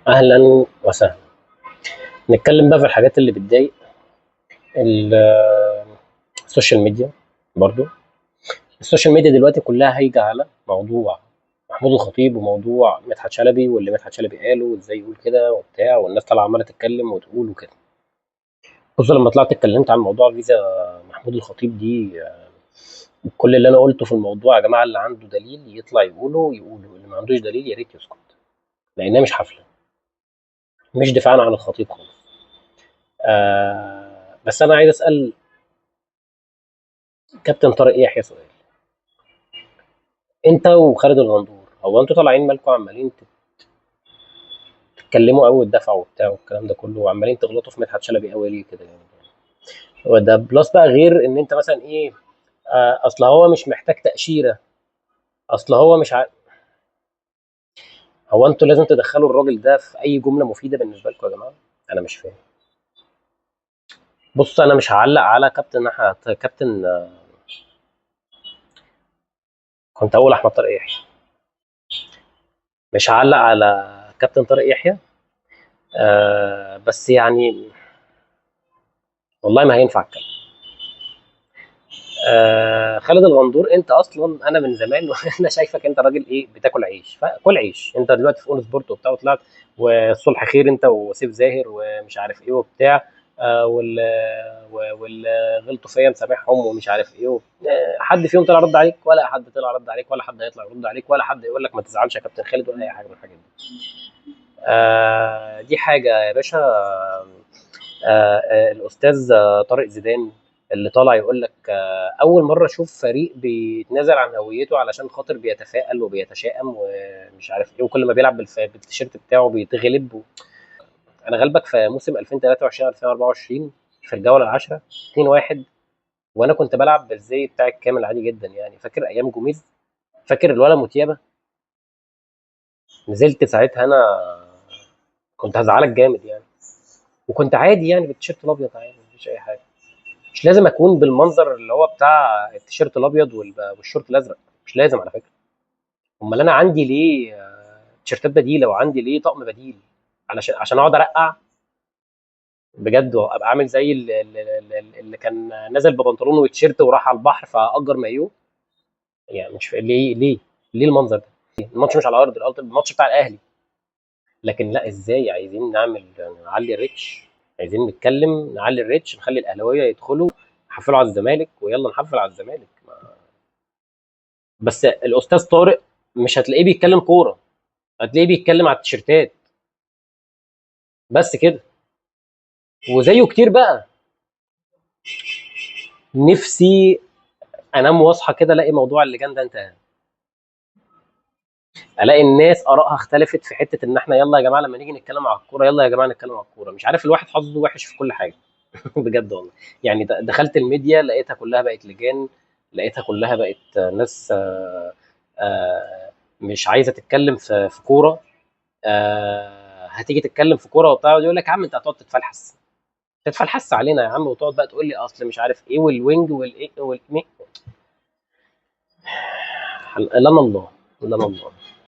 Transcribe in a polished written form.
أهلا وسهلا. نتكلم بقى في الحاجات اللي بتضايق ال- السوشيال ميديا برضو. السوشيال ميديا دلوقتي كلها هايجة على موضوع محمود الخطيب وموضوع مدحت شلبي، واللي مدحت شلبي قاله وازاي يقول كده وبتاع، والناس طالعه عماله تتكلم وتقول وكده. خصوصا لما طلعت اتكلمت عن موضوع فيزا محمود الخطيب دي. كل اللي انا قلته في الموضوع يا جماعه، اللي عنده دليل يطلع يقوله، اللي ما عندوش دليل يا ريت يسكت، لانها مش حفله، مش دفاعا عن الخطيب خالص. بس انا عايز اسال كابتن طارق يحيى سؤال. انت وخالد الغندور، هو انتوا طالعين مالكم عمالين تتكلموا قوي وتدافعوا وبتاع والكلام ده كله، وعمالين تغلطوا في مدحت شلبي قوي ليه كده يعني؟ هو ده بلس بقى، غير ان انت مثلا ايه، اصل هو مش محتاج تاشيره، اصل هو مش هو انتوا لازم تدخلوا الراجل ده في اي جمله مفيده بالنسبه لكم يا جماعه؟ انا مش فاهم. بص، انا مش هعلق على كابتن كنت اقول احمد طارق يحيى. مش هعلق على كابتن طارق يحيى. بس يعني والله ما هينفع اتكلم. خالد الغندور، انت اصلا انا من زمان وانا شايفك انت راجل ايه، بتاكل عيش، فكل عيش. انت دلوقتي في اون سبورت وبتاع وطلعت، والصلح خير انت وسيف زاهر ومش عارف ايه وبتاع. واللي غلطوا فيا مسامحهم ومش عارف ايه حد فيهم طلع رد عليك؟ ولا حد طلع رد عليك، ولا حد هيطلع يرد عليك، ولا حد يقول لك ما تزعلش يا كابتن خالد، ولا اي حاجه من الحاجات دي. دي حاجه يا باشا. الاستاذ طارق زيدان اللي طالع يقول لك اول مره اشوف فريق بيتنازل عن هويته علشان خاطر بيتفائل وبيتشائم ومش عارف ايه، وكل ما بيلعب بالتيشيرت بتاعه بيتغلب انا غلبك في موسم 2023 2024 في الجوله العاشره 2-1، وانا كنت بلعب بالزي بتاع الكامل عادي جدا يعني. فاكر ايام جوميز؟ فاكر الولا موتيابا؟ نزلت ساعتها انا، كنت هزعلك جامد يعني، وكنت عادي يعني بالتيشيرت الابيض عادي، مفيش اي حاجه. مش لازم اكون بالمنظر اللي هو بتاع التيشيرت الابيض والشورت الازرق، مش لازم على فكره. امال انا عندي ليه تيشيرتات بديله، وعندي ليه طقم بديل؟ عشان اقعد ارقع بجد، وابقى عامل زي اللي كان نازل ببنطلون وتيشيرت وراح على البحر فاجر مايو؟ يعني مش ليه المنظر ده؟ الماتش مش على ارض الماتش بتاع الاهلي. لكن لا، ازاي عايزين نعلي الريتش؟ عايزين نتكلم نعلي الريتش، نخلي الاهلاويه يدخلوا يحفلوا على الزمالك، ويلا نحفل على الزمالك. بس الاستاذ طارق مش هتلاقيه بيتكلم كوره، هتلاقيه بيتكلم على التيشيرتات بس كده. وزيه كتير بقى. نفسي انام واصحى كده الاقي موضوع اللجان ده انتهى، الاقي الناس ارائها اختلفت في حته ان احنا يلا يا جماعه لما نيجي نتكلم على الكوره، يلا يا جماعه نتكلم على الكوره. مش عارف، الواحد حظه وحش في كل حاجه. بجد والله. يعني دخلت الميديا لقيتها كلها بقت لجان، لقيتها كلها بقت ناس مش عايزه تتكلم في كوره. هتيجي تتكلم في كوره وبتاع، يقول لك يا عم انت هتقعد تتفلحس علينا يا عم، وتقعد بقى تقول لي اصل مش عارف ايه والوينج والايه والمي. لنا الله، لنا الله.